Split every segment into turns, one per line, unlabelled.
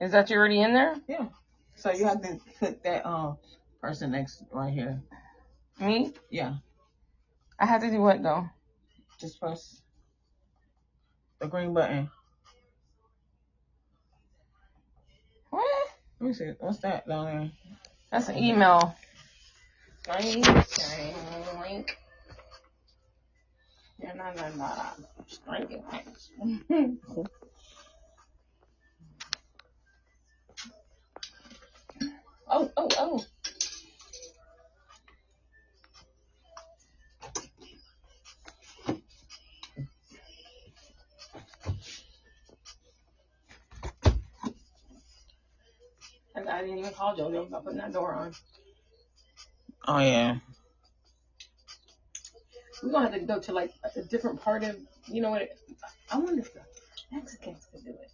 Is that you already in there?
Yeah. So you have to put that person next right here.
Me?
Yeah.
I have to do what though?
Just press the green button.
What?
Let me see. What's that down there?
That's an email. Link. Yeah, Strike oh. I didn't even call JoJo about putting that door on.
Oh, yeah.
We're going to have to go to like a different part of, you know what? I wonder if the Mexicans could do it.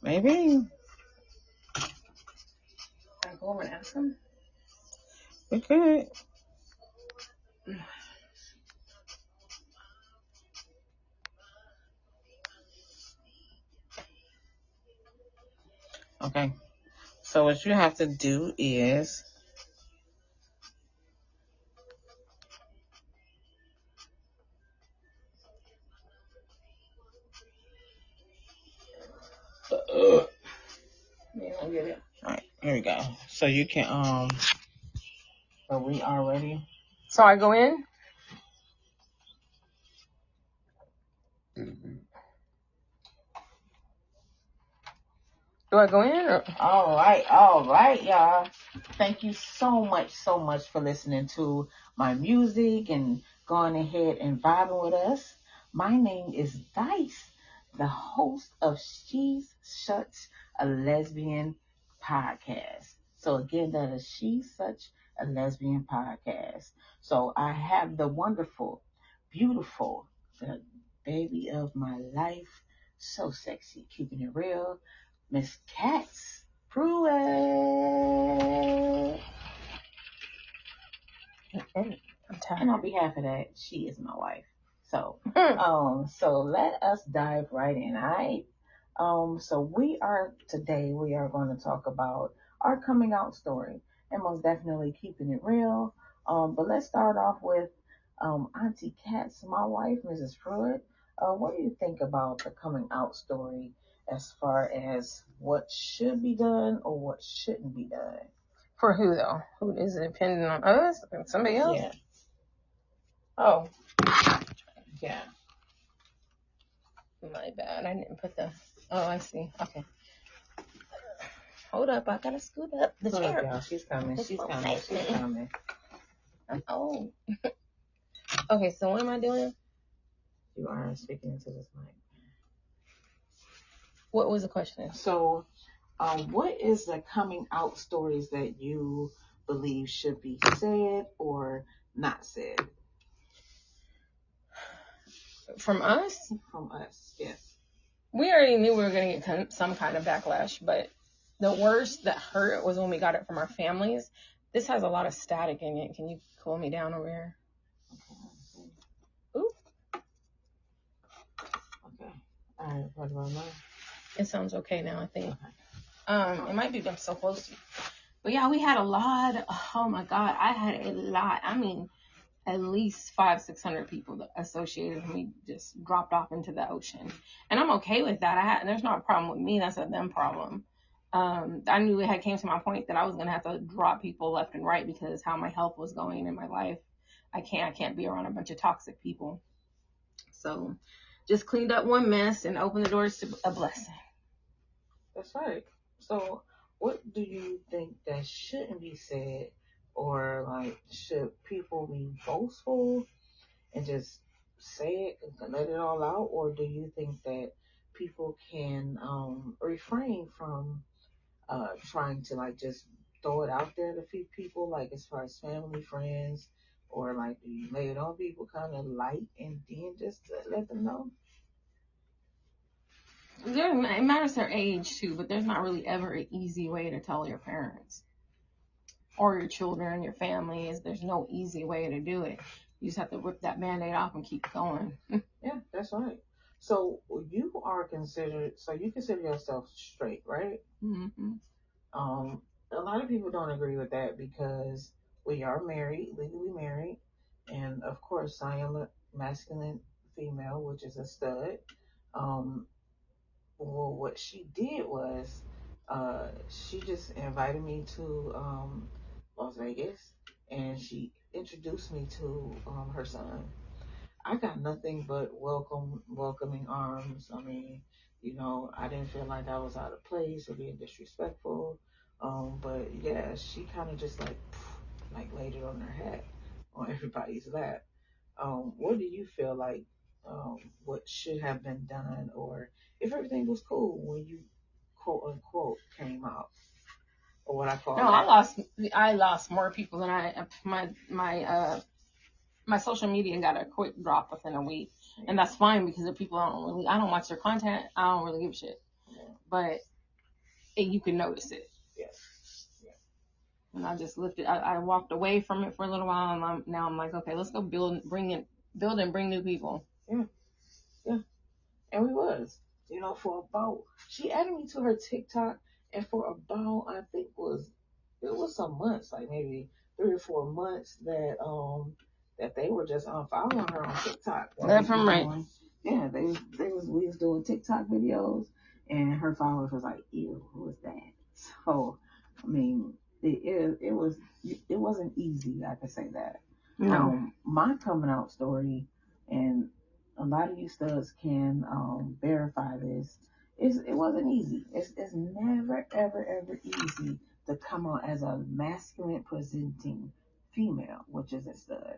Maybe.
Can I go over and ask them?
We could. Okay. So what you have to do is
Yeah, I'll get it.
all right, here we go. So you can so we are ready.
So I go in? Do I go in? Or?
All right, y'all. Thank you so much for listening to my music and going ahead and vibing with us. My name is Dyse, the host of She's Such a Lesbian Podcast. So again, that is She's Such a Lesbian Podcast. So I have the wonderful, beautiful, the baby of my life, so sexy, keeping it real, Miss Katz Pruitt. And on behalf of that, she is my wife. So, so let us dive right in. All right. So we are going to talk about our coming out story and most definitely keeping it real. But let's start off with Auntie Katz, my wife, Mrs. Pruitt. What do you think about the coming out story as far as what should be done or what shouldn't be done?
For who though? Who is it dependent on us or somebody else?
Yeah.
Oh.
Yeah.
My bad. I didn't put the. Oh, I see. Okay. Hold up. I gotta scoot up the chair.
Y'all. She's coming. She's coming.
Oh. Okay. So what am I doing?
You are speaking into this mic.
What was the question?
So, what is the coming out stories that you believe should be said or not said?
From us?
From us, yes.
We already knew we were going to get some kind of backlash, but the worst that hurt was when we got it from our families. This has a lot of static in it. Can you cool me down over here? Ooh.
Okay. All right. What do I know?
It sounds okay now, I think. Okay. It might be I'm so close to you. But yeah, we had a lot. Oh my God. I had a lot. I mean, at least 500-600 people that associated with me just dropped off into the ocean. And I'm okay with that. There's not a problem with me. That's a them problem. I knew it had came to my point that I was going to have to drop people left and right because how my health was going in my life. I can't be around a bunch of toxic people. So just cleaned up one mess and opened the doors to a blessing.
That's right. So what do you think that shouldn't be said? Or like, should people be boastful and just say it and let it all out? Or do you think that people can refrain from trying to like just throw it out there to few people, like as far as family, friends, or like do you lay it on people kind of light and then just let them know?
It matters their age too, but there's not really ever an easy way to tell your parents or your children, your families. There's no easy way to do it. You just have to rip that Band-Aid off and keep going.
Yeah, that's right. So you consider yourself straight, right?
Mm-hmm.
Um, a lot of people don't agree with that because we are married, legally married, and of course I am a masculine female, which is a stud. Um, well, what she did was, she just invited me to Las Vegas, and she introduced me to her son. I got nothing but welcoming arms. I mean, I didn't feel like I was out of place or being disrespectful. But yeah, she kind of just like laid it on her hat on everybody's lap. What do you feel like? What should have been done, or if everything was cool when you quote unquote came out, or what I call
No,
that?
I lost more people than my social media got a quick drop within a week, and that's fine because the people I don't watch their content. I don't really give a shit,
Yeah.
but you can notice it.
Yes.
And I just lifted. I walked away from it for a little while, and now I'm like, okay, let's go build and bring new people.
Yeah. Yeah. And we was, for about, she added me to her TikTok, and for about, I think it was some months, like maybe 3 or 4 months that they were just following her on TikTok.
Left from right.
Yeah, we was doing TikTok videos, and her followers was like, ew, who is that? So, I mean, it wasn't easy, I could say that.
No.
My coming out story, and a lot of you studs can verify this. It wasn't easy. It's never, ever, ever easy to come out as a masculine presenting female, which is a stud.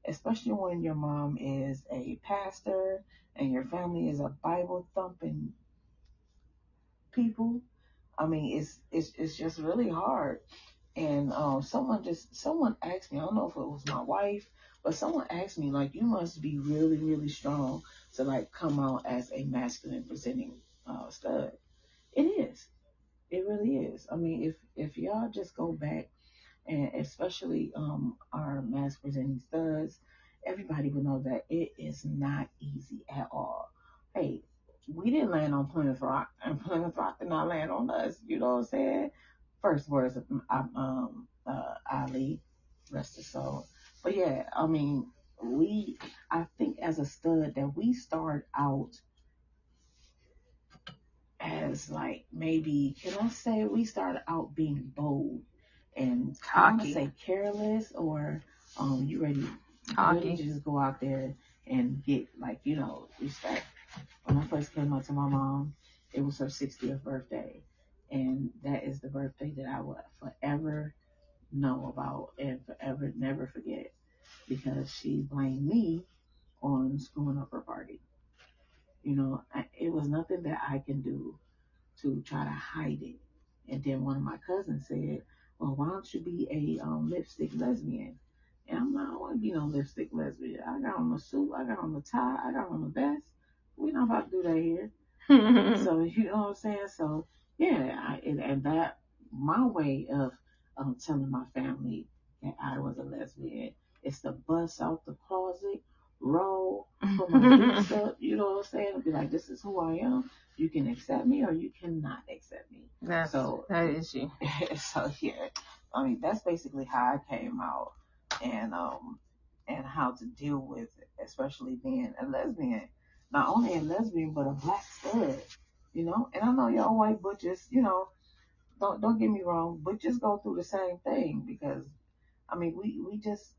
Especially when your mom is a pastor and your family is a Bible thumping people. I mean, it's just really hard. And someone asked me, I don't know if it was my wife, but someone asked me, like, you must be really, really strong to like come out as a masculine presenting stud. It is. It really is. I mean, if y'all just go back, and especially our mass presenting studs, everybody will know that it is not easy at all. Hey, we didn't land on Plymouth Rock, and Plymouth Rock did not land on us. You know what I'm saying? First words of Ali, rest his soul. But yeah, I mean, I think as a stud that we start out as like, maybe, can I say we started out being bold and I want to
Cocky.
say careless, or you ready
Cocky.
to just go out there and get, like, respect. When I first came up to my mom, it was her 60th birthday, and that is the birthday that I will forever know about and forever never forget, because she blamed me on screwing up her party. It was nothing that I can do to try to hide it. And then one of my cousins said, well, why don't you be a lipstick lesbian? And I'm not, I don't want to be no lipstick lesbian. I got on the suit, I got on the tie, I got on the vest. We're not about to do that here. So, you know what I'm saying? So, yeah, and that, my way of telling my family that I was a lesbian is to bust out the closet, roll, put my boots up, you know what I'm saying? And be like, this is who I am. You can accept me or you cannot accept me.
That is you.
So, yeah, I mean, that's basically how I came out, and how to deal with it, especially being a lesbian. Not only a lesbian, but a black stud, And I know y'all white butchers, don't get me wrong, butchers go through the same thing, because, I mean, we just,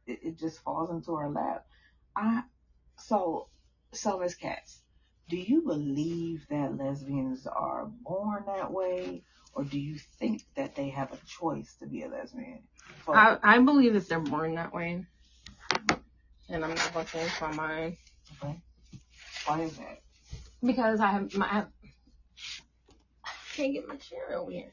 it just falls into our lap. I so so Miss Katz, do you believe that lesbians are born that way, or do you think that they have a choice to be a lesbian?
I believe that they're born that way, and I'm not going to change my mind.
Okay. Why is that?
Because I can't get my chair over here.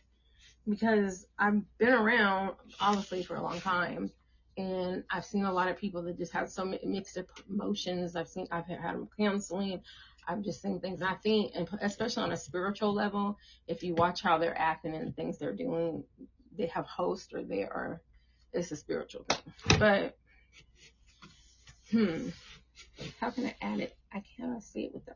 Because I've been around, obviously, for a long time, and I've seen a lot of people that just have so mixed emotions. I've had them counseling. I've just seen things. And I think, and especially on a spiritual level, if you watch how they're acting and things they're doing, they have hosts, it's a spiritual thing. But, How can I add it? I cannot see it with the.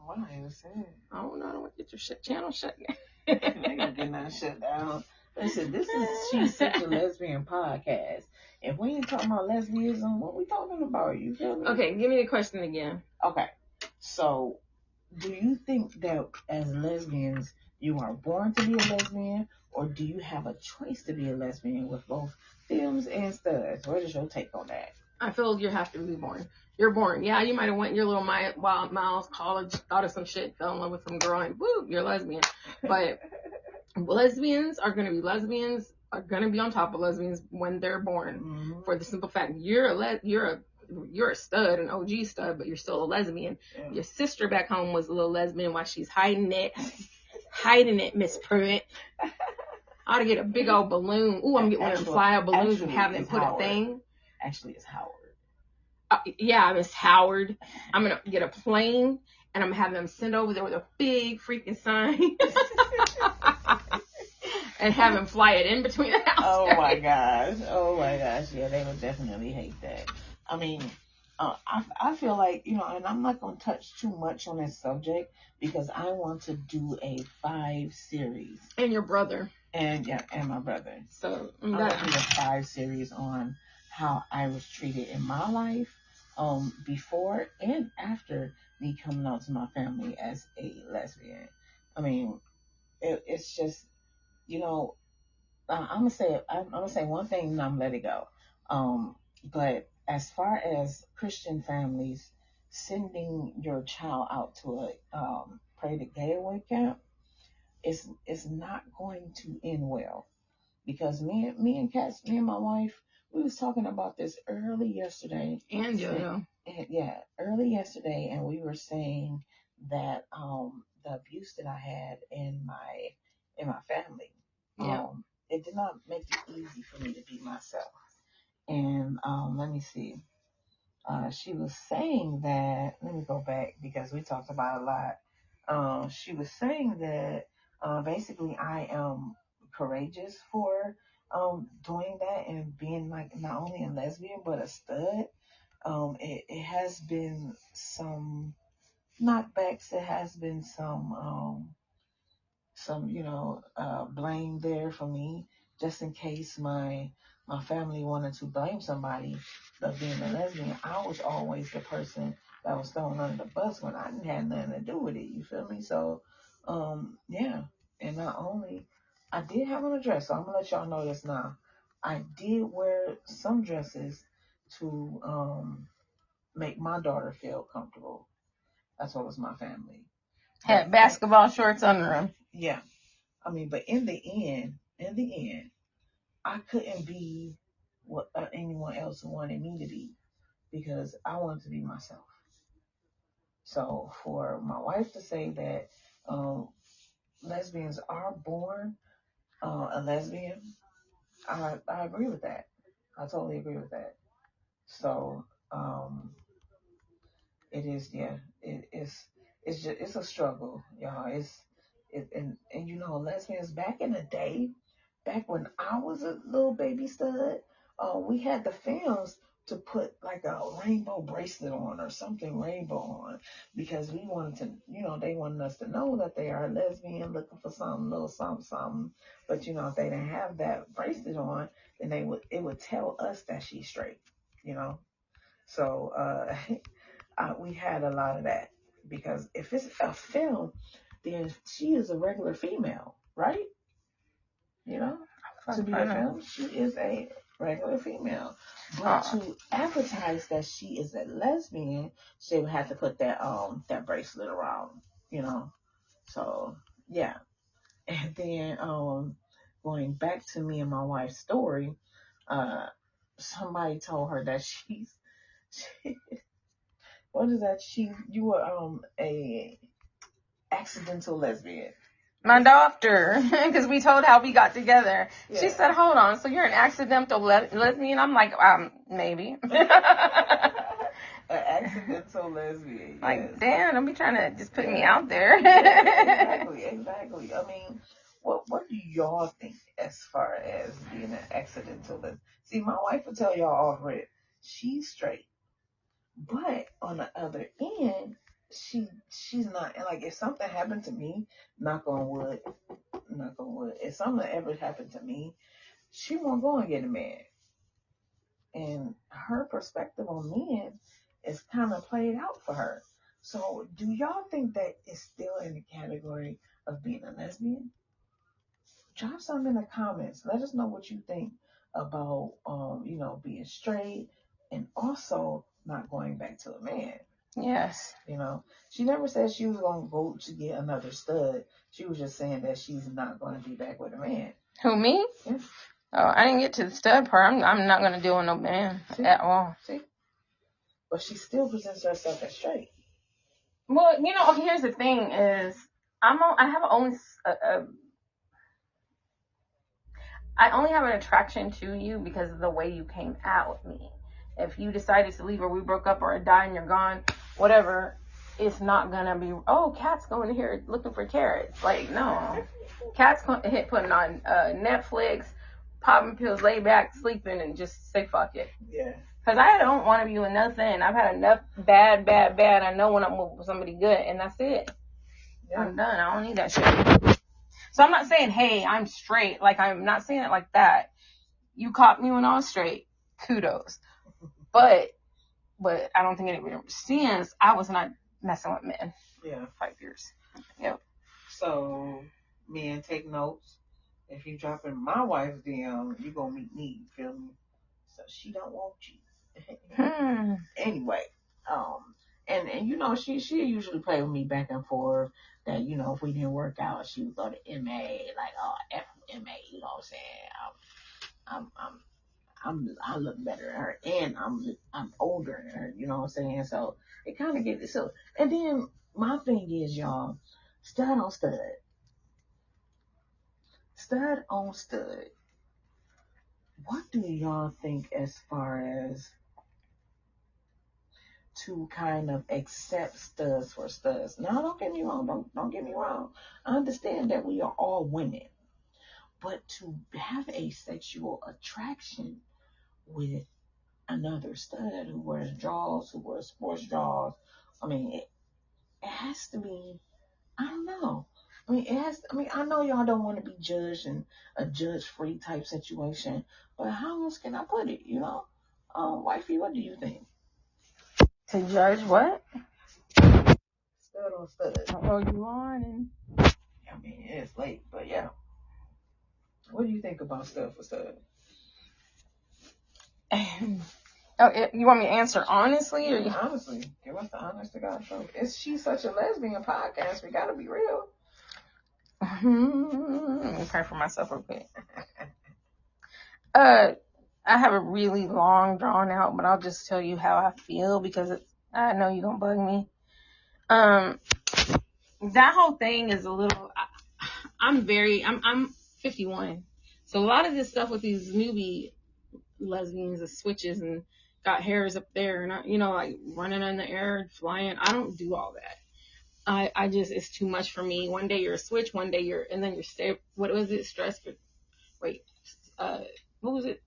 What I even said.
I don't know. I don't want to get your channel shut down.
I ain't gonna get nothing shut down. Listen, this is She's Such a Lesbian podcast. If we ain't talking about lesbianism, what we talking about? You feel me?
Okay, give me the question again.
Okay. So, do you think that as lesbians, you are born to be a lesbian, or do you have a choice to be a lesbian with both films and studs? What is your take on that?
I feel you have to be born. You're born. Yeah, you might have went your little wild miles, college, thought of some shit, fell in love with some girl, and woo, you're lesbian. But lesbians are going to be lesbians, are going to be on top of lesbians when they're born.
Mm-hmm.
For the simple fact, you're a stud, an OG stud, but you're still a lesbian.
Yeah.
Your sister back home was a little lesbian while she's hiding it, Miss Pruitt. I ought to get a big old balloon. Ooh, I'm getting one of them fly out balloons and have them put
Howard.
a thing.
Actually, it's Howard.
Yeah, Miss Howard. I'm going to get a plane and I'm going to have them send over there with a big freaking sign and have them fly it in between the houses.
Oh my gosh. Yeah, they would definitely hate that. I mean, I feel like, and I'm not going to touch too much on this subject because I want to do a 5 series.
And your brother.
And my brother.
So
I'm going to do a 5 series on how I was treated in my life, before and after me coming out to my family as a lesbian. I mean, it's just, I'm gonna say one thing and I'm gonna let it go. But as far as Christian families sending your child out to a pray to gay away camp, it's not going to end well. Because me and my wife, we was talking about this early yesterday.
And Jojo.
Early yesterday, and we were saying that the abuse that I had in my family, it did not make it easy for me to be myself. And let me see. She was saying that. Let me go back because we talked about it a lot. She was saying that basically I am courageous for doing that and being like not only a lesbian but a stud. It has been some knockbacks. It has been some blame there for me, just in case my family wanted to blame somebody of being a lesbian. I was always the person that was thrown under the bus when I didn't have nothing to do with it. You feel me? So, yeah. And not only I did have on a dress, so I'm gonna let y'all know this now. I did wear some dresses to make my daughter feel comfortable. That's what was my family.
Had basketball shorts under them.
Yeah. I mean, but in the end, I couldn't be what anyone else wanted me to be because I wanted to be myself. So for my wife to say that lesbians are born a lesbian, I agree with that. I totally agree with that. So it is, yeah, it's a struggle, y'all. And lesbians back in the day, back when I was a little baby stud, we had the films to put like a rainbow bracelet on or something rainbow on because we wanted to, they wanted us to know that they are lesbian looking for some little something. But if they didn't have that bracelet on, then it would tell us that she's straight, So we had a lot of that because if it's a film, then she is a regular female, right? To be a film, she is a regular female. But to advertise that she is a lesbian, she would have to put that bracelet around, So yeah. And then going back to me and my wife's story, somebody told her that she what is that? You were a accidental lesbian.
My doctor, because we told how we got together. Yeah. She said, hold on, so you're an accidental lesbian? I'm like, maybe.
An accidental lesbian. Yes.
Like, damn, don't be trying to just put me out there.
Exactly. I mean, what do y'all think as far as being an accidental lesbian? See, my wife will tell y'all off rip. She's straight. But on the other end, she's not, and like if something happened to me, knock on wood, if something ever happened to me, she won't go and get a man. And her perspective on men is kind of played out for her. So do y'all think that it's still in the category of being a lesbian? Drop some in the comments. Let us know what you think about being straight and also not going back to a man.
Yes.
She never said she was going to go to get another stud. She was just saying that she's not going to be back with a man.
Who, me?
Yeah.
Oh, I didn't get to the stud part. I'm not going to deal with no man at all.
See? But she still presents herself as straight.
Well, okay, here's the thing is, I only have an attraction to you because of the way you came out with me. If you decided to leave or we broke up or I die and you're gone, whatever, it's not gonna be, Kat's going here looking for carrots. Like, no. Kat's putting on Netflix, popping pills, lay back, sleeping, and just say fuck it.
Yeah.
Because I don't want to be with nothing. I've had enough bad. I know when I'm with somebody good, and that's it. Yeah. I'm done. I don't need that shit. So I'm not saying, hey, I'm straight. Like, I'm not saying it like that. You caught me when I was straight. Kudos. But I don't think anybody understands. I was not messing with men.
Yeah.
5 years. Yep.
So, men, take notes. If you drop in my wife's DM, you gonna meet me. You feel me? So she don't want you. Anyway, and she usually play with me back and forth. That if we didn't work out, she would go to MA. Like, F MA. You know what I'm saying? I look better than her, and I'm older than her. You know what I'm saying? So it kind of gets so. And then my thing is, y'all, stud on stud. Stud on stud. What do y'all think as far as to kind of accept studs for studs? Now, don't get me wrong. Don't get me wrong. I understand that we are all women, but to have a sexual attraction with another stud who wears drawers, who wears sports drawers, I mean, it has to be. I don't know. I mean, I know y'all don't want to be judged in a judge-free type situation, but how else can I put it? Wifey, what do you think?
To judge what?
Stud on stud.
Oh, you on?
I mean, it's late, but yeah. What do you think about stud for stud?
You want me to answer honestly? Or
honestly, give us the honest to God truth. Is she such a lesbian podcast? We gotta be real.
Let me pray for myself real quick. I have a really long drawn out, but I'll just tell you how I feel because I know you're gonna bug me. That whole thing is a little. I'm 51, so a lot of this stuff with these newbie lesbians, the switches and got hairs up there, and like running in the air, flying. I don't do all that. I just, it's too much for me. One day you're a switch, one day and then you're what was it? What was it?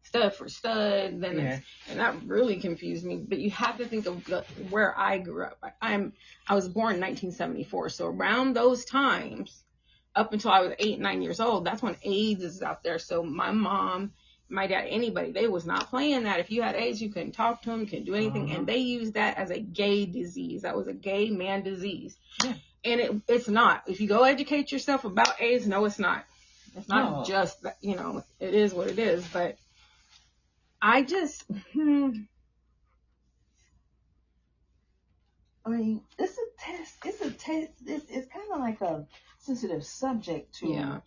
Stud for stud. Then yeah. And that really confused me. But you have to think of where I grew up. I was born in 1974, so around those times, up until I was 8, 9 years old, that's when AIDS is out there. So my mom, my dad, anybody, they was not playing that. If you had AIDS, you couldn't talk to them, you couldn't do anything. And they used that as a gay disease. That was a gay man disease. Yeah. And it's not. If you go educate yourself about AIDS, no, it's not. It's not just that, it is what it is. But I just,
I mean, it's a test. It's kind of like a sensitive subject to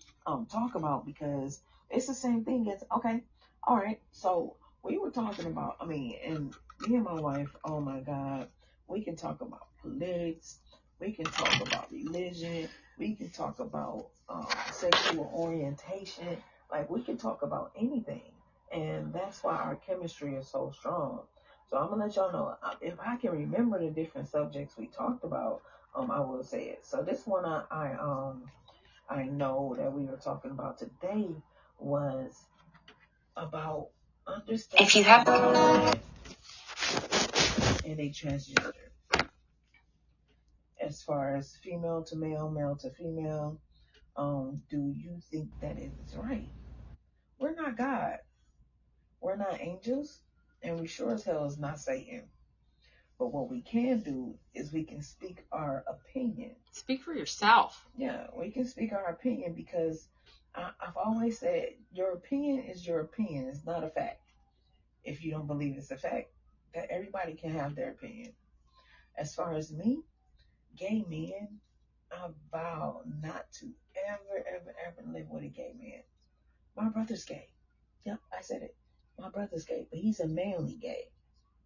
talk about because it's the same thing as, okay, all right, so we were talking about, and me and my wife, oh my God, we can talk about politics, we can talk about religion, we can talk about sexual orientation, like we can talk about anything. And that's why our chemistry is so strong. So I'm going to let y'all know, if I can remember the different subjects we talked about, I will say it. So this one I know that we were talking about today was about understanding. If you have and they transgender. As far as female to male, male to female, do you think that is right? We're not God. We're not angels, and we sure as hell is not Satan. But what we can do is we can speak our opinion.
Speak for yourself.
Yeah, we can speak our opinion because I've always said your opinion is your opinion. It's not a fact. If you don't believe it's a fact, that everybody can have their opinion. As far as me, gay men, I vow not to ever live with a gay man. My brother's gay. Yep, I said it. My brother's gay, but he's a manly gay.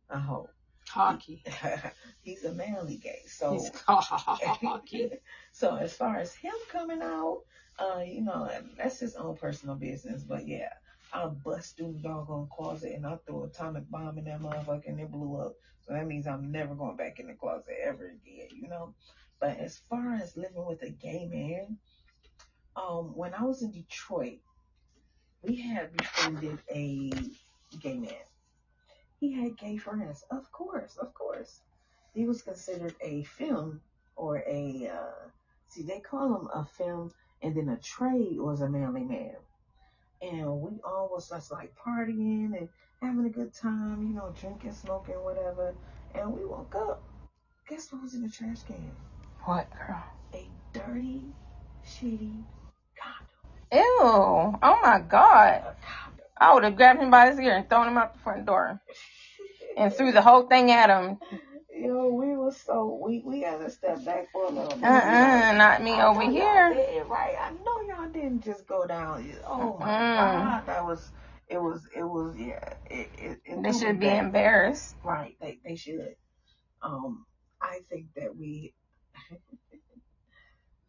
I hope.
Hockey.
He's a manly gay. So
He's hockey.
So as far as him coming out, that's his own personal business. But yeah, I bust through the doggone closet and I threw an atomic bomb in that motherfucker and it blew up. So that means I'm never going back in the closet ever again. But as far as living with a gay man, when I was in Detroit, we had befriended a gay man. He had gay friends, of course. He was considered a femme or they call him a femme, and then a trade was a manly man. And we all was just like partying and having a good time, drinking, smoking, whatever. And we woke up. Guess what was in the trash can?
What, girl?
A dirty, shitty condom.
Ew. Oh my God. I would have grabbed him by his ear and thrown him out the front door. And threw the whole thing at him.
We were we had to step back for a little bit.
Not me over here.
Right, I know y'all didn't just go down. Oh my God,
They should be embarrassed.
Right, they should. I think that we.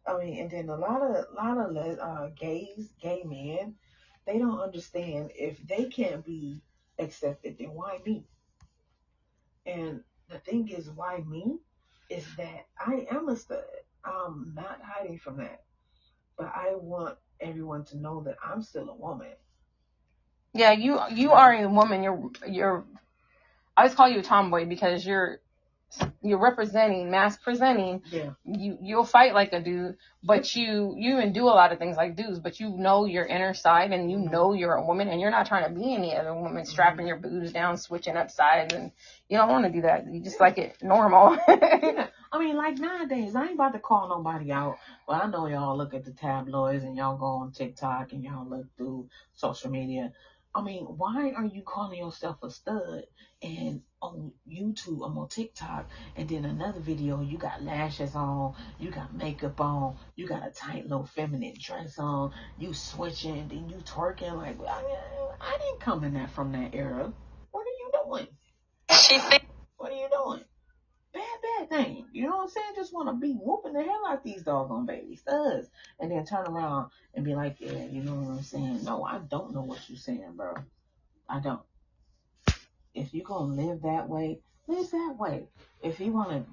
And then a lot of gay men, they don't understand if they can't be accepted, then why me? And the thing is, why me? Is that I am a stud. I'm not hiding from that. But I want everyone to know that I'm still a woman.
Yeah, you are a woman. You're. I always call you a tomboy because you're mass presenting.
Yeah.
You'll fight like a dude, but you even do a lot of things like dudes, but you know your inner side and you know you're a woman and you're not trying to be any other woman strapping your boobs down, switching up sides, and you don't want to do that. You just like it normal.
Yeah. Like nowadays, I ain't about to call nobody out, but I know y'all look at the tabloids and y'all go on TikTok and y'all look through social media. Why are you calling yourself a stud and on YouTube, on TikTok, and then another video, you got lashes on, you got makeup on, you got a tight little feminine dress on, you switching, then you twerking like, I didn't come in from that era. What are you doing? What are you doing? Bad thing. You know what I'm saying? Just want to be whooping the hell out these doggone baby studs. And then turn around and be like, yeah, you know what I'm saying? No, I don't know what you're saying, bro. I don't. If you're going to live that way, live that way. If you want to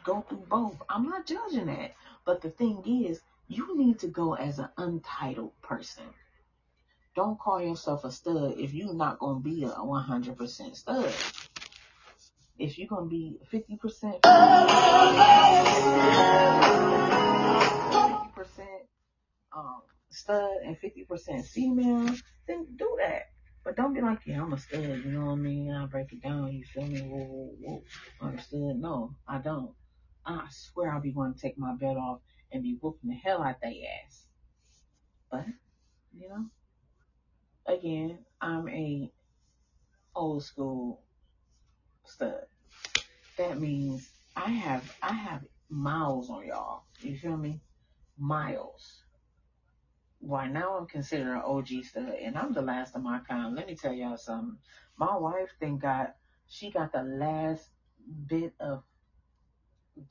go through both, I'm not judging that. But the thing is, you need to go as an untitled person. Don't call yourself a stud if you're not going to be a 100% stud. If you're going to be 50%, 50% stud and 50% female, then do that. But don't be like, yeah, I'm a stud, you know what I mean? I break it down, you feel me? Whoa. Understood? No, I don't. I swear I'll be going to take my belt off and be whooping the hell out they ass. But, again, I'm a old school stud. That means I have miles on y'all. You feel me? Miles. Why now I'm considered an OG stud, and I'm the last of my kind. Let me tell y'all something. My wife she got the last bit of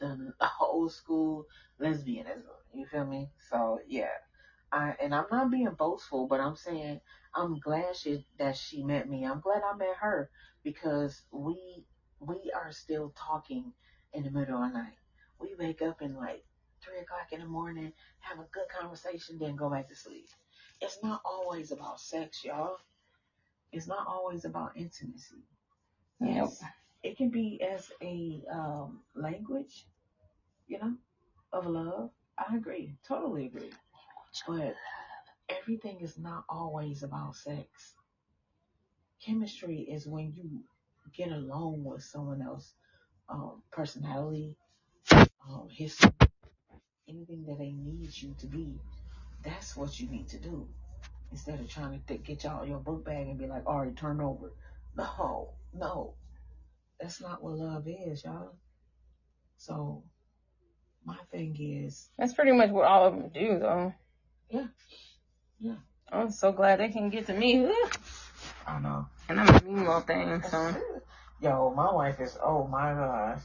the old school lesbianism. You feel me? So yeah. I'm not being boastful, but I'm saying I'm glad that she met me. I'm glad I met her because we are still talking in the middle of the night. We wake up in like 3:00 in the morning, have a good conversation, then go back to sleep. It's not always about sex, y'all. It's not always about intimacy.
Nope.
it can be as a language, of love. I agree, totally agree. But everything is not always about sex. Chemistry is when you get along with someone else, personality, history, anything that they need you to be. That's what you need to do. Instead of trying to get y'all your book bag and be like, all right, turn over. No, that's not what love is, y'all. So my thing is,
That's pretty much what all of them do, though.
yeah.
I'm so glad they can get to me.
I know.
And I'm a mean little thing, so.
Yo, my wife is, oh my gosh.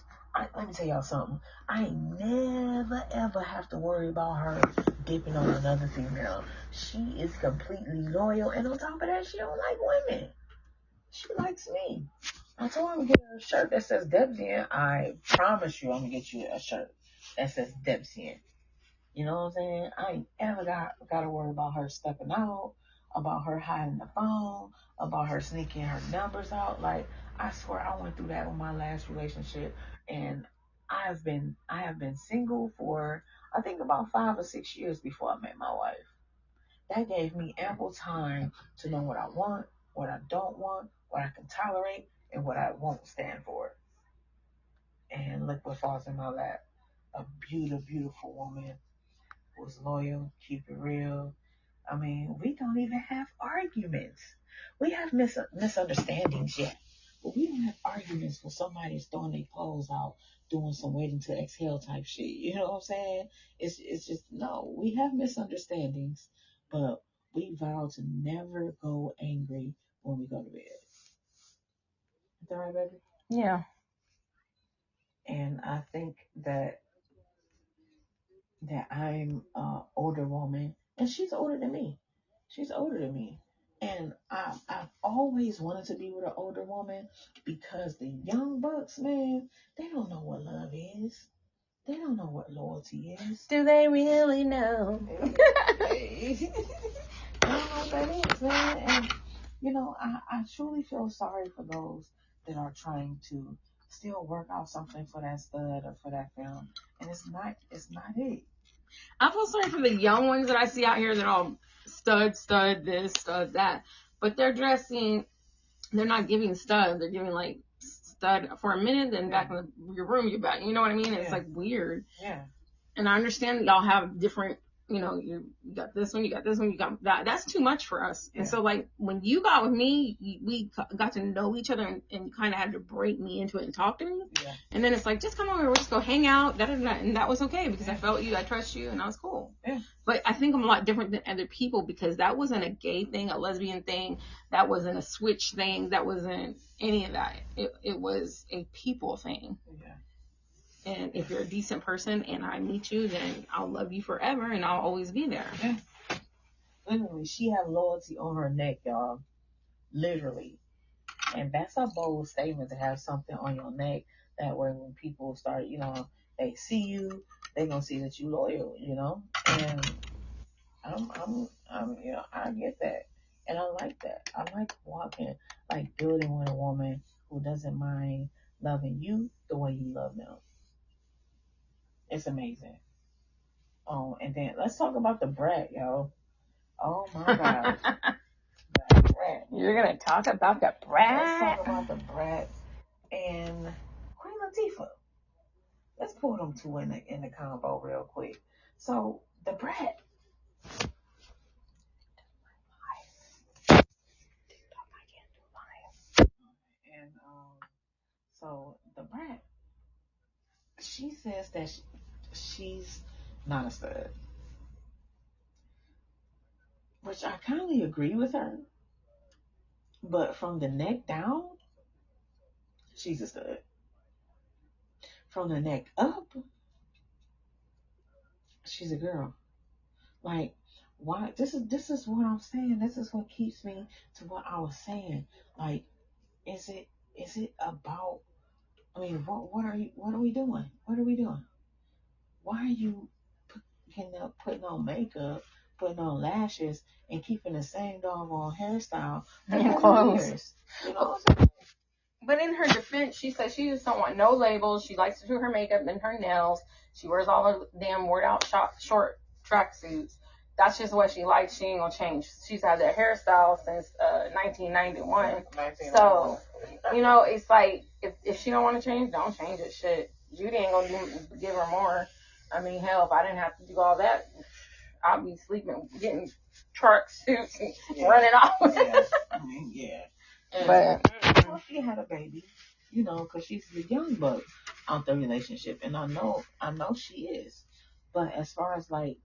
Let me tell y'all something. I ain't never ever have to worry about her dipping on another female. She is completely loyal, and on top of that, she don't like women. She likes me. I told her I'm gonna get her a shirt that says Debsian. I promise you I'm gonna get you a shirt that says Debsian. You know what I'm saying? I ain't ever got to worry about her stepping out, about her hiding the phone, about her sneaking her numbers out. Like, I swear I went through that with my last relationship, and I have been single for I think about 5 or 6 years before I met my wife. That gave me ample time to know what I want, what I don't want, what I can tolerate, and what I won't stand for. And look what falls in my lap. A beautiful, beautiful woman who's loyal, keep it real. I mean, we don't even have arguments. We have misunderstandings yet. But we don't have arguments when somebody's throwing their clothes out, doing some waiting to exhale type shit. You know what I'm saying? It's just, no, we have misunderstandings, but we vow to never go angry when we go to bed. Is that right, baby?
Yeah.
And I think that I'm an older woman, and she's older than me. She's older than me. And I've always wanted to be with an older woman because the young bucks, man, they don't know what love is. They don't know what loyalty is.
Do they really know?
They don't know what that is, man. And, I truly feel sorry for those that are trying to still work out something for that stud or for that film. And it's not it.
I feel sorry for the young ones that I see out here that are all stud this, stud that. But they're not giving stud. They're giving like stud for a minute, then back in your room, you're back. You know what I mean? It's like weird.
Yeah.
And I understand that y'all have different, you got this one, you got that. That's too much for us.
Yeah.
And so, like, when you got with me, we got to know each other, and you kind of had to break me into it and talk to me.
Yeah.
And then it's like, just come over, we'll just go hang out, and that was okay because I felt you, I trust you, and that was cool.
Yeah.
But I think I'm a lot different than other people because that wasn't a gay thing, a lesbian thing, that wasn't a switch thing, that wasn't any of that. It was a people thing.
Yeah.
And if you're a decent person and I meet you, then I'll love you forever and I'll always be there.
Yeah. Literally, she had loyalty on her neck, y'all. Literally. And that's a bold statement to have something on your neck. That way when people start, they see you, they're going to see that you loyal, And I get that. And I like that. I like building with a woman who doesn't mind loving you the way you love them. It's amazing. Oh, and then let's talk about the brat, yo. Oh my gosh. The brat.
You're going to talk about the brat?
Let's talk about the brat and Queen Latifah. Let's pull them two in the combo real quick. So, the brat. And so the brat, she says that she's not a stud, which I kind of agree with her. But from the neck down, she's a stud. From the neck up, she's a girl. Like, why? This is what I'm saying. This is what keeps me to what I was saying. Like, is it about? I mean, what are we doing? What are we doing? Why are you putting on makeup, putting on lashes, and keeping the same doggone hairstyle for 30 years? You know what I'm saying?
But in her defense, she said she just don't want no labels. She likes to do her makeup and her nails. She wears all her damn wore out short tracksuits. That's just what she likes. She ain't gonna change. She's had that hairstyle since 1991. So, you know, it's like if she don't want to change, don't change it. Shit, Judy ain't gonna give her more. I mean, hell, if I didn't have to do all that, I'd be sleeping, getting tracksuits and running off.
Yeah, I mean, yeah.
But
well, she had a baby, you know, because she's the young buck out the relationship, and I know she is. But as far as like,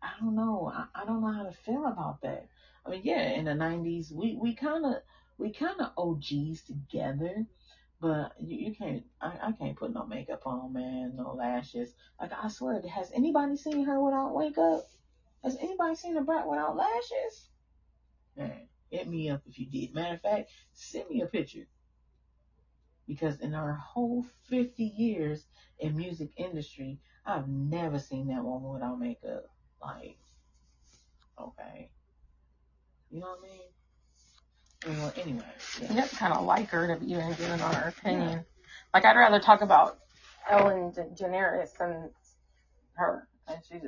I don't know, I don't know how to feel about that. I mean, yeah, in the '90s, we kind of OGs together, but you can't. I can't put no makeup on, man, no lashes. Like I swear, has anybody seen her without makeup? Has anybody seen a brat without lashes? Man, hit me up if you did. Matter of fact, send me a picture. Because in our whole 50 years in music industry, I've never seen that woman without makeup. Like, okay. You know what I mean? Well, anyway.
Yeah. You have to kind of like her to be even giving on her opinion. Yeah. Like, I'd rather talk about Ellen DeGeneres than her. And she's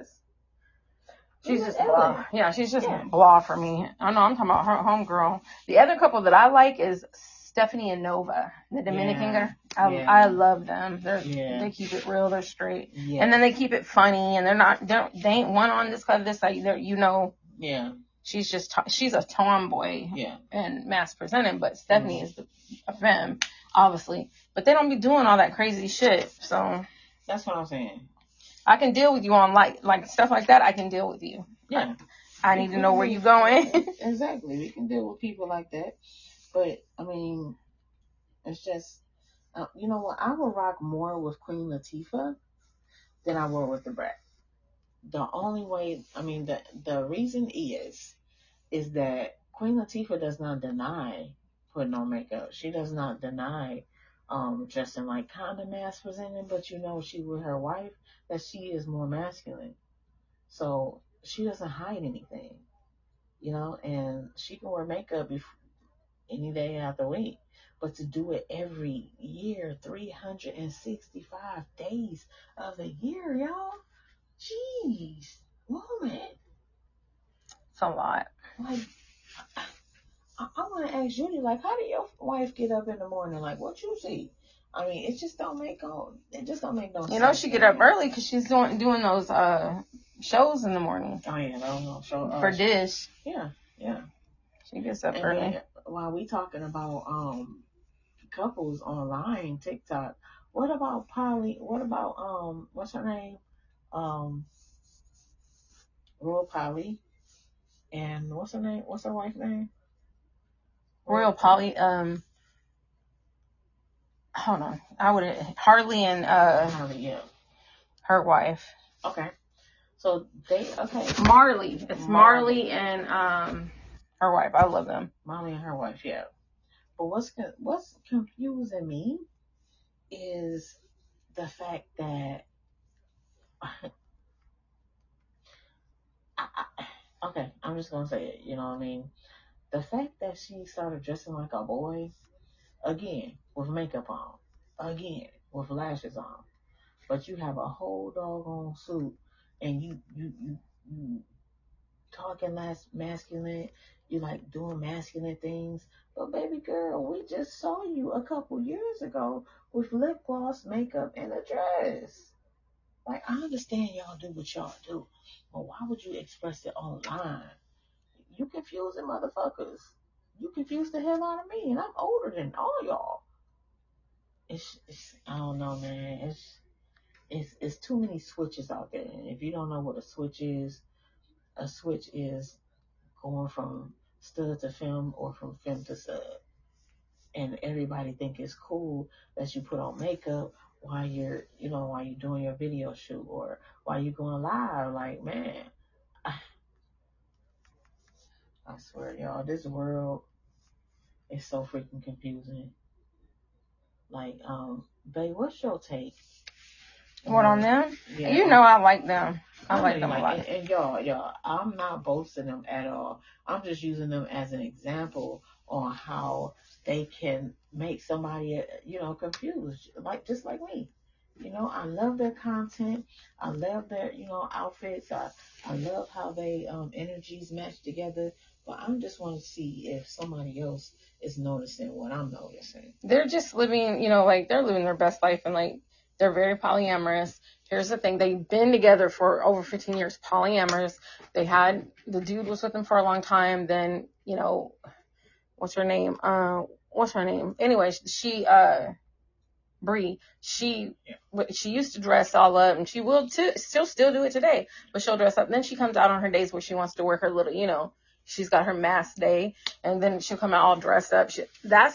just blah. Yeah, she's just blah for me. I know, I'm talking about her homegirl. The other couple that I like is Stephanie and Nova, the Dominican girl. I love them. They keep it real. They're straight. Yeah. And then they keep it funny, and they ain't one on this club, this side. Yeah. She's a tomboy. Yeah. And mass presented, but Stephanie is a femme, obviously. But they don't be doing all that crazy shit. So
that's what I'm saying.
I can deal with you on like stuff like that. I can deal with you.
Yeah.
I need to know where you're going.
Exactly. We can deal with people like that. But I mean, it's just, you know what? I would rock more with Queen Latifah than I would with the Brat. The only way, I mean, the reason is that Queen Latifah does not deny putting on makeup. She does not deny dressing like kind of mass presenting, but you know, she with her wife, that she is more masculine. So she doesn't hide anything, you know, and she can wear makeup any day out the week. But to do it every year, 365 days of the year, y'all, jeez, woman.
It's a lot.
Like, I want to ask Judy, like, how did your wife get up in the morning? Like, what you see? I mean, it just don't make no sense.
You know, she get up early because she's doing those shows in the morning.
Oh yeah, no show
for Dish.
Yeah.
She gets up early.
Then, while we talking about couples online, TikTok, what about Polly? What about what's her name? Royal Polly, and what's her name? What's her wife's name?
Royal Polly. Hold on. Harley and
Harley, yeah.
Her wife.
Okay. So
Marley. It's Marley and her wife. I love them.
Marley and her wife, yeah. But what's confusing me is the fact that okay, I'm just gonna say it. You know what I mean? The fact that she started dressing like a boy again with makeup on, again with lashes on, but you have a whole doggone suit and you talking less masculine, you like doing masculine things. But baby girl, we just saw you a couple years ago with lip gloss, makeup, and a dress. Like, I understand y'all do what y'all do, but why would you express it online? You confusing motherfuckers. You confuse the hell out of me, and I'm older than all y'all. It's I don't know, man. It's too many switches out there. And if you don't know what a switch is going from stud to film or from film to stud. And everybody think it's cool that you put on makeup while you're doing your video shoot or while you're going live. Like, man, I swear, y'all, this world is so freaking confusing. Like, babe, what's your take?
What on them? Yeah. You know I like them. I like them a lot.
And y'all, I'm not boasting them at all. I'm just using them as an example on how they can make somebody, confused, just like me. I love their content. I love their, outfits. I love how they energies match together. But I just want to see if somebody else is noticing what I'm noticing.
They're just living, they're living their best life, and they're very polyamorous. Here's the thing. They've been together for over 15 years, polyamorous. The dude was with them for a long time. Then, what's her name? Anyway, Bree, she used to dress all up, and she will too, still do it today, but she'll dress up. And then she comes out on her days where she wants to wear her little, she's got her mask day, and then she'll come out all dressed up.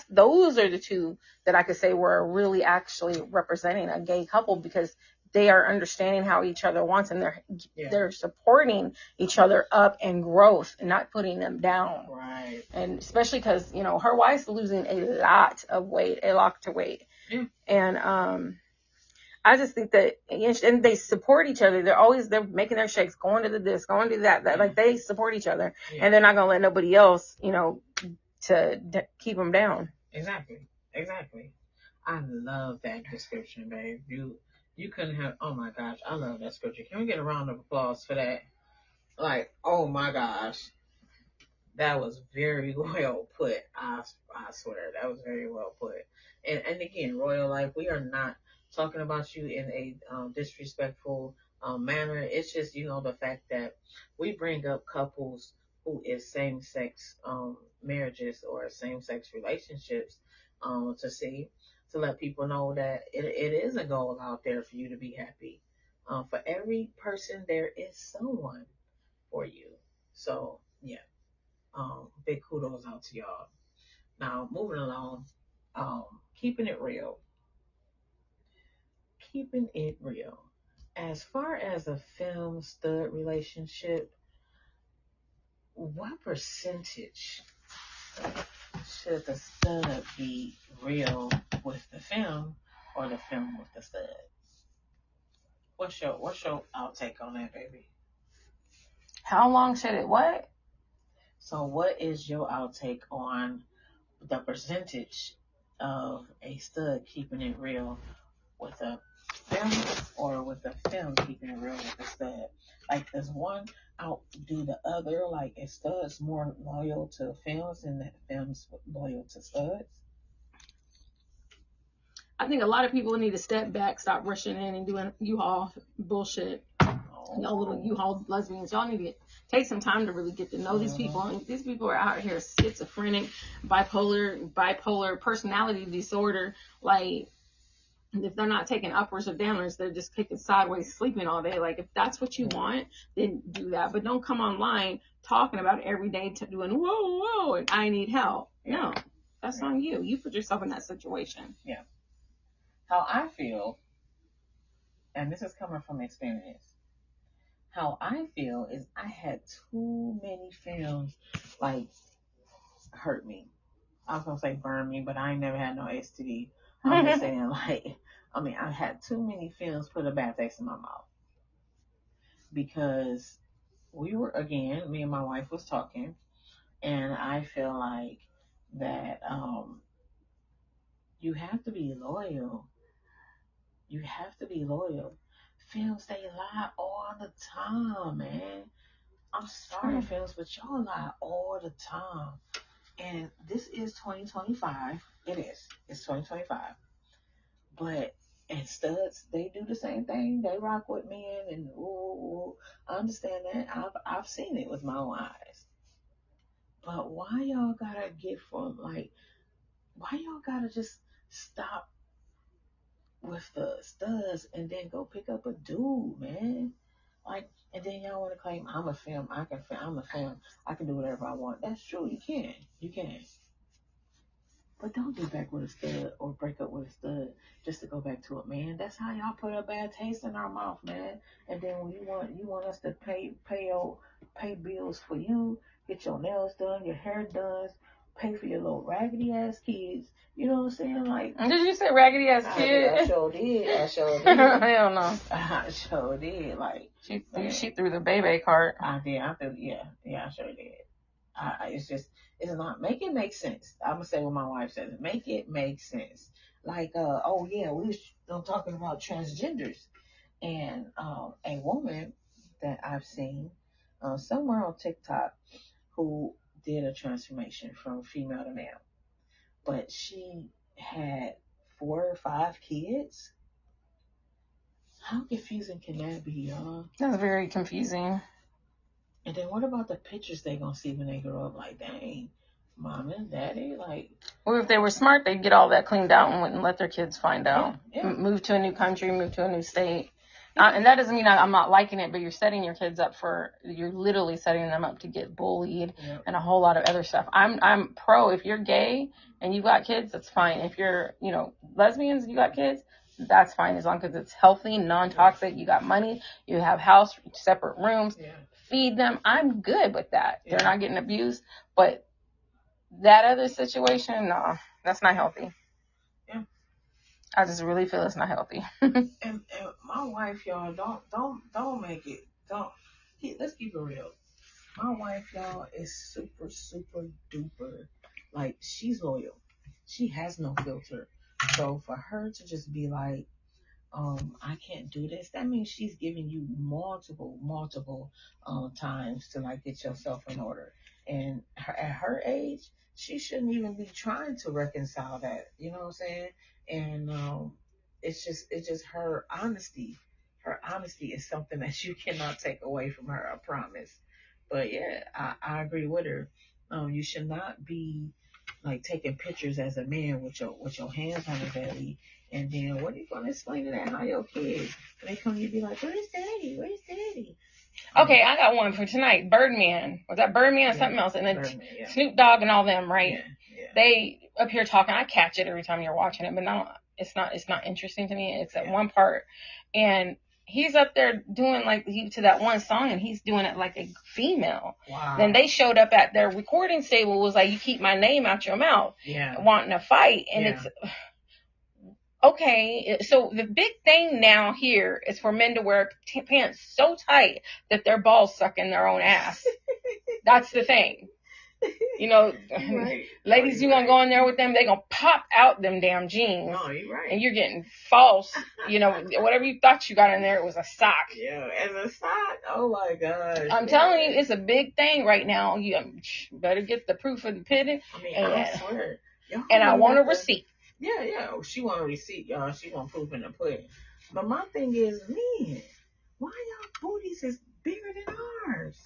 Those are the two that I could say were really actually representing a gay couple, because they are understanding how each other wants, and they're supporting each other up and growth and not putting them down.
Right.
And especially because, her wife's losing a lot of weight. Yeah. And I just think that, and they support each other. They're making their shakes, going to this, going to that. Like, they support each other, and they're not going to let nobody else, to keep them down.
Exactly. I love that description, babe. You couldn't have, oh my gosh, I love that scripture. Can we get a round of applause for that? Like, oh my gosh. That was very well put. I swear, that was very well put. And again, Royal Life, we are not talking about you in a disrespectful manner. It's just, the fact that we bring up couples who is same-sex marriages or same-sex relationships to let people know that it is a goal out there for you to be happy. For every person, there is someone for you. So, yeah. Big kudos out to y'all. Now, moving along, keeping it real. As far as a film stud relationship, what percentage should the stud be real with the film, or the film with the stud? What's your outtake on that, baby?
How long should it what?
So what is your outtake on the percentage of a stud keeping it real with a film, or with a film keeping it real with a stud? Like, does one outdo the other? Like, is studs more loyal to films and that films loyal to studs?
I think a lot of people need to step back, stop rushing in and doing U-Haul bullshit. Y'all little U-Haul lesbians, y'all need to take some time to really get to know these people. And these people are out here schizophrenic, bipolar personality disorder. Like, if they're not taking uppers or downers, they're just kicking sideways, sleeping all day. Like, if that's what you want, then do that. But don't come online talking about it every day, doing whoa, and I need help. No, that's on you. You put yourself in that situation.
Yeah. How I feel, and this is coming from experience, how I feel is I had too many films, like, hurt me. I was going to say burn me, but I ain't never had no STD. I'm just saying, I had too many films put a bad taste in my mouth. Because me and my wife was talking, and I feel like that you have to be loyal. Films, they lie all the time, man. I'm sorry, films, but y'all lie all the time. And this is 2025. It is. It's 2025. And studs, they do the same thing. They rock with men, and I understand that. I've seen it with my own eyes. But why y'all gotta why y'all gotta just stop with the studs and then go pick up a dude, man? Like, and then y'all want to claim I'm a film. I'm a film. I can do whatever I want. That's true. You can. But don't get back with a stud or break up with a stud just to go back to it, man. That's how y'all put a bad taste in our mouth, man. And then when you want us to pay bills for you, get your nails done, your hair done, pay for your little raggedy ass kids. You know what I'm saying? Like,
did you say raggedy ass kid?
I sure did.
Hell no.
I sure did. Like,
she threw the baby cart.
I did. I sure did. It's not make it make sense. I'm gonna say what my wife says. Make it make sense. Like, oh yeah, we was talking about transgenders, and a woman that I've seen somewhere on TikTok who did a transformation from female to male, but she had 4 or 5 kids. How confusing can that be, y'all?
That's very confusing.
And then what about the pictures they gonna see when they grow up? Like, dang, mom and daddy, like.
Well, if they were smart, they'd get all that cleaned out and wouldn't let their kids find out.
Yeah.
Move to a new country, move to a new state. And that doesn't mean I'm not liking it, but you're setting your kids up you're literally setting them up to get bullied and a whole lot of other stuff. I'm pro. If you're gay and you got kids, that's fine. If you're, lesbians, you got kids, that's fine. As long as it's healthy, non-toxic, you got money, you have house, separate rooms, feed them. I'm good with that. They're not getting abused. But that other situation, no, that's not healthy.
Yeah.
I just really feel it's not healthy.
and my wife, y'all, don't make it. Let's keep it real. My wife, y'all, is super, super duper. Like, she's loyal. She has no filter. So for her to just be like, I can't do this, that means she's giving you multiple times to like get yourself in order. And at her age, she shouldn't even be trying to reconcile that. You know what I'm saying? And it's just her honesty. Her honesty is something that you cannot take away from her, I promise. But yeah, I agree with her. You should not be like taking pictures as a man with your hands on your belly, and then what are you gonna explain to that? How your kids, when they come, you be like, "Where's daddy? Where's daddy?"
Okay, I got one for tonight. Birdman. Was that Birdman or something else? And then Birdman, Snoop Dogg and all them, right?
Yeah.
They up here talking. I catch it every time you're watching it, but no, it's not interesting to me. It's at one part, and he's up there doing like to that one song, and he's doing it like a female.
Wow.
Then they showed up at their recording stable, was like, "You keep my name out your mouth," wanting to fight, and it's. Okay, so the big thing now here is for men to wear pants so tight that their balls suck in their own ass. That's the thing.
Right.
Ladies, you gonna go in there with them, they gonna pop out them damn jeans.
No, you're right.
And you're getting false, whatever you thought you got in there, it was a sock.
Yeah, as a sock? Oh my gosh.
I'm telling you, it's a big thing right now. You better get the proof of the pudding.
I swear.
And I want a receipt.
Yeah. She want a receipt, y'all. She want proof in the pudding. But my thing is, man, why y'all booties is bigger than ours?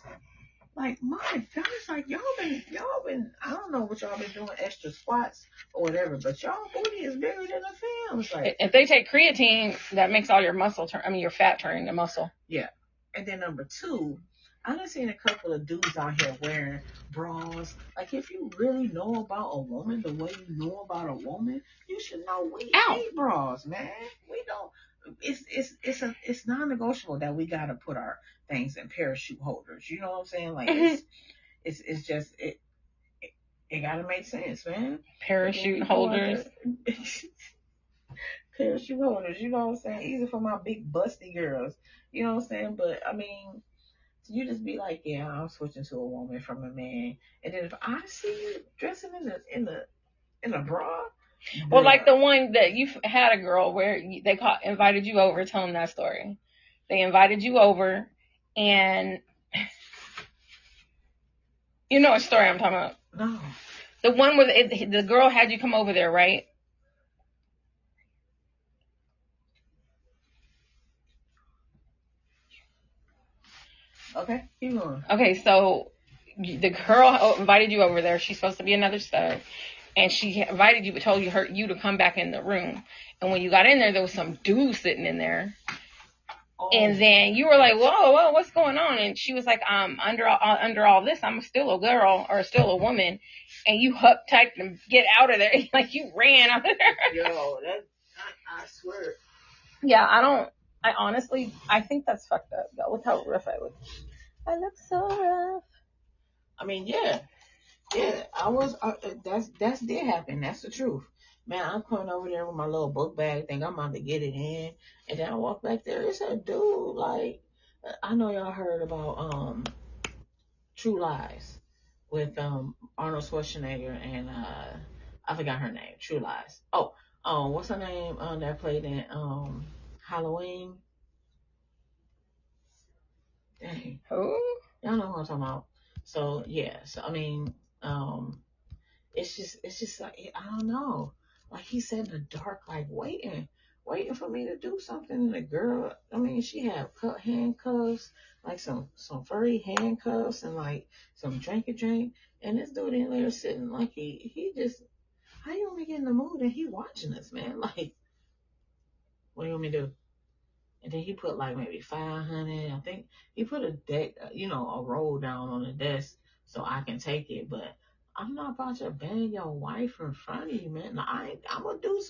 Like, my gosh, like y'all been, I don't know what y'all been doing, extra squats or whatever, but y'all booty is bigger than a film's. Like,
if they take creatine, that makes all your your fat turn into muscle.
Yeah. And then number 2, I done seen a couple of dudes out here wearing bras. Like, if you really know about a woman the way you know about a woman, you should know we hate bras, man. We don't. It's non-negotiable that we gotta put our things in parachute holders. You know what I'm saying? Like, it's just it gotta make sense, man.
Parachute holders.
Parachute holders. You know what I'm saying? Easy for my big busty girls. You know what I'm saying? But I mean, you just be like, yeah, I'm switching to a woman from a man, and then if I see you dressing in a bra.
Well, like the one that you had a girl where they invited you over. Tell them that story. They invited you over, and you know what story I'm talking about?
No.
The one where the girl had you come over there, right?
Okay, keep going.
Okay, so the girl invited you over there. She's supposed to be another stud. And she invited you, but told you to come back in the room. And when you got in there was some dude sitting in there. Oh. And then you were like, whoa, what's going on? And she was like, under all this, I'm still a girl or still a woman. And you uptight and get out of there. Like, you ran out of there.
Yo, I swear.
Yeah, I honestly think that's fucked up. Yo, look how rough I look. I look so rough.
I mean, yeah. Yeah, I was. That's did happen. That's the truth, man. I'm coming over there with my little book bag, think I'm about to get it in, and then I walk back there. It's a dude. Like, I know y'all heard about True Lies. with Arnold Schwarzenegger and I forgot her name. True Lies. What's her name? That played in Halloween. Dang,
Who?
y'all know what I'm talking about. So yeah, so I mean, it's just like I don't know. Like he said in the dark, like waiting for me to do something. And the girl, I mean, she had cut handcuffs, like some furry handcuffs, and like some drink. And this dude in there sitting like he just how you want me to get in the mood and he watching us, man? Like what do you want me to do? And then he put like maybe 500. I think he put a deck, a roll down on the desk so I can take it. But I'm not about to bang your wife in front of you, man. Now, I'm gonna do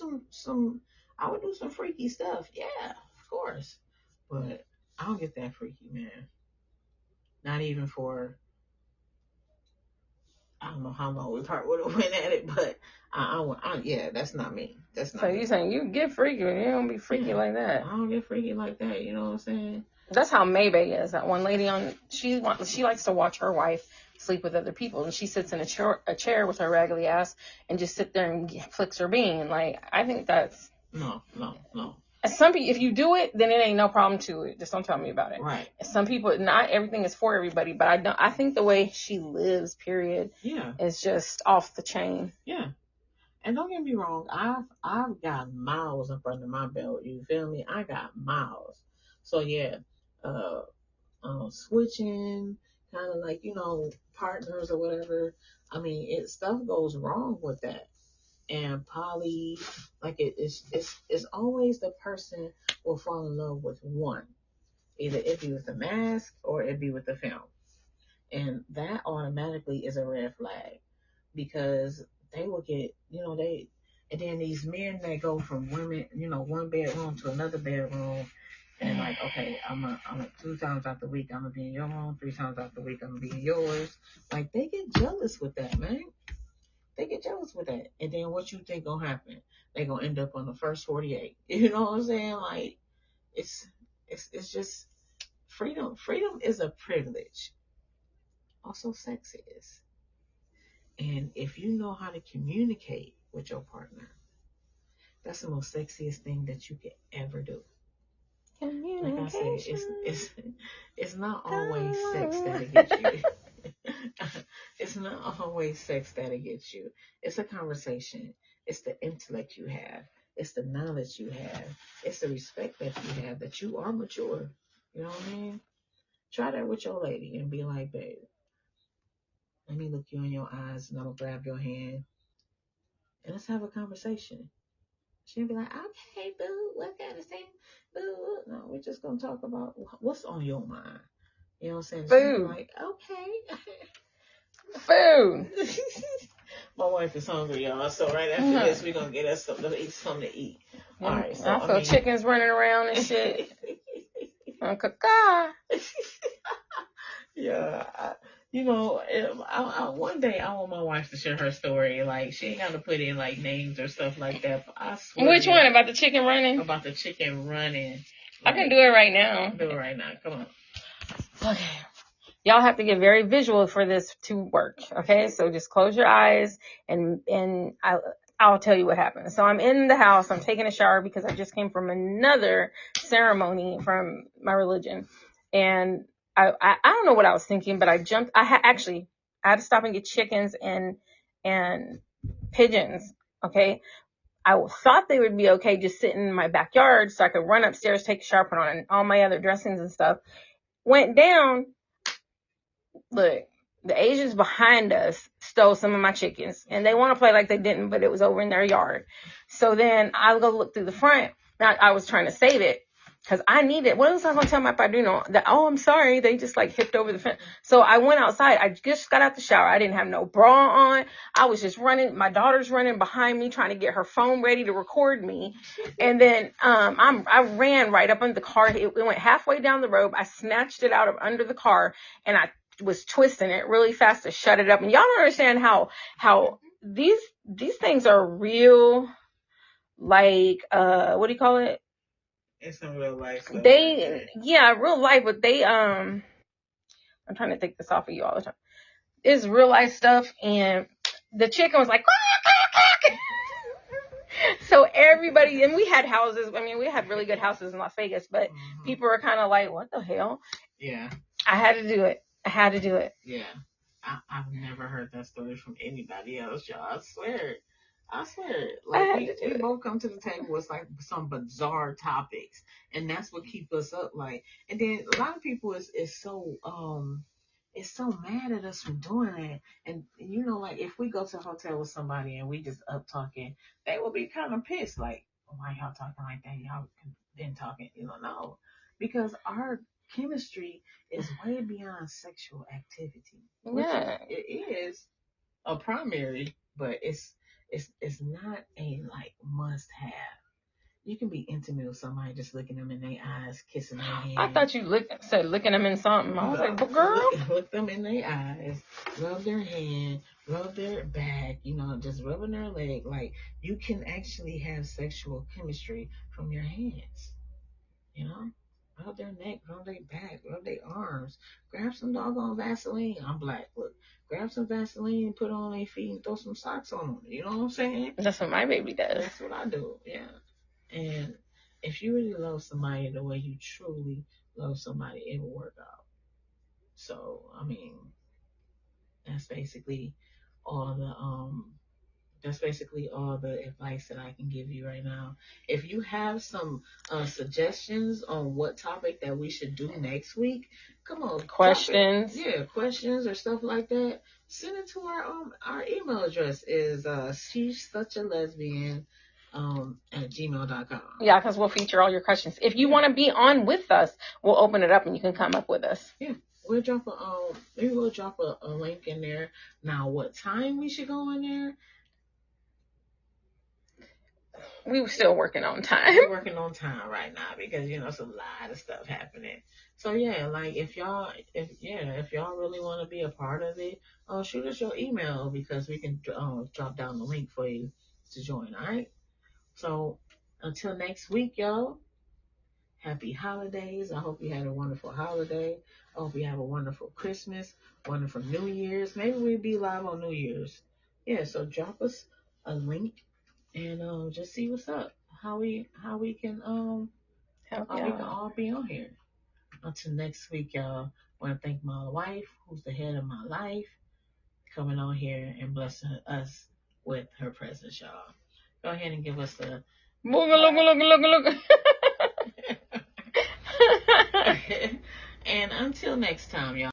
I would do some freaky stuff. Yeah, of course. But I don't get that freaky, man. Not even for I don't know how long we probably would have went at it, but yeah, that's not me. That's not
So
me.
you saying you get freaky, you don't be freaky like that.
I don't get freaky like that. You know what I'm saying?
That's how Maybay is. That one lady she likes to watch her wife sleep with other people, and she sits in a chair with her raggedy ass and just sit there and flicks her bean. Like I think that's
no.
Some people, if you do it, then it ain't no problem to it. Just don't tell me about it.
Right.
Some people, not everything is for everybody, but I think the way she lives, period, is just off the chain.
Yeah. And don't get me wrong, I've got miles up under my belt. You feel me? I got miles. So yeah, switching, kind of like partners or whatever. I mean, stuff goes wrong with that. And poly, like it's always the person will fall in love with one. Either it be with the mask or it be with the film, and that automatically is a red flag because they will get and then these men that go from women one bedroom to another bedroom and like okay I'm a 2 times out the week I'm gonna be in your home, 3 times out the week I'm gonna be in yours. Like they get jealous with that, man. They get jealous with that. And then what you think gonna happen? They gonna end up on the first 48. You know what I'm saying? Like it's just freedom. Freedom is a privilege. Also sex is. And if you know how to communicate with your partner, that's the most sexiest thing that you could ever do. Like I said, it's not always sex that'll get you. It's not always sex that'll get you. It's a conversation. It's the intellect you have. It's the knowledge you have. It's the respect that you have that you are mature. You know what I mean? Try that with your lady and be like, babe, let me look you in your eyes and I'm gonna grab your hand and let's have a conversation. She'll be like, okay, boo, what kind of thing? Boo. No, we're just gonna talk about what's on your mind. You know what I'm saying? She'll be like, okay.
Food.
My wife is hungry, y'all. So right after this, we're gonna get us something to eat.
Yeah. All right. So I feel chickens running around and shit. Caca.
Yeah. One day I want my wife to share her story. Like she ain't got to put in like names or stuff like that. But I swear.
Which one about the chicken running?
About the chicken running.
I can do it right now.
Do it right now. Come on.
Okay. Y'all have to get very visual for this to work. Okay, so just close your eyes and I'll tell you what happened. So I'm in the house. I'm taking a shower because I just came from another ceremony from my religion, and I don't know what I was thinking, but I jumped. I had to stop and get chickens and pigeons. Okay. I thought they would be okay just sitting in my backyard so I could run upstairs, take a shower, put on all my other dressings and stuff. Went down. Look, the Asians behind us stole some of my chickens, and they want to play like they didn't, but it was over in their yard. So then I go look through the front. I was trying to save it because I need it. What else am I going to tell my padrino? Oh, I'm sorry. They just like hipped over the fence. So I went outside. I just got out the shower. I didn't have no bra on. I was just running. My daughter's running behind me trying to get her phone ready to record me. And then I ran right up under the car. It went halfway down the road. I snatched it out of under the car, and I was twisting it really fast to shut it up. And y'all don't understand how these things are real, like what do you call it?
It's some real life stuff.
Real life, but I'm trying to take this off of you all the time. it's real life stuff, and the chicken was like, so everybody, and we had houses. I mean, we had really good houses in Las Vegas, but people were kind of like, what the hell?
Yeah.
I had to do it.
Yeah. I've never heard that story from anybody else, y'all. I swear. Like, we both come to the table with like some bizarre topics, and that's what keep us up. Like, and then a lot of people is so mad at us for doing that. And you know, like if we go to a hotel with somebody and we just up talking, they will be kind of pissed. Like, why y'all talking like that? Y'all been talking, no, because our chemistry is way beyond sexual activity.
Yeah.
It is a primary, but it's not a like must have. You can be intimate with somebody just looking them in their eyes, kissing their hand.
I thought you said looking them in something. I was like, but girl,
look them in their eyes, rub their hand, rub their back, just rubbing their leg. Like, you can actually have sexual chemistry from your hands. Rub their neck, rub their back, rub their arms. Grab some doggone Vaseline. I'm black. Look, grab some Vaseline, put it on their feet, and throw some socks on them. You know what I'm saying?
That's what my baby does.
That's what I do. Yeah. And if you really love somebody the way you truly love somebody, it will work out. So, I mean, that's basically all the advice that I can give you right now. If you have some suggestions on what topic that we should do next week, come on,
questions
or stuff like that, send it to our email address is she's such a lesbian at gmail.com.
Yeah, because we'll feature all your questions. If you want to be on with us, we'll open it up and you can come up with us.
Yeah. We'll drop a link in there. Now, what time we should go in there?
We were still working on time.
We're working on time right now because it's a lot of stuff happening. So yeah, like if y'all really want to be a part of it, shoot us your email because we can drop down the link for you to join. All right. So until next week, y'all. Happy holidays. I hope you had a wonderful holiday. I hope you have a wonderful Christmas, wonderful New Year's. Maybe we'll be live on New Year's. Yeah, so drop us a link and just see what's up. How we can all be on here. Until next week, y'all. I want to thank my wife, who's the head of my life, coming on here and blessing us with her presence, y'all. Go ahead and give us a
look.
And until next time, y'all.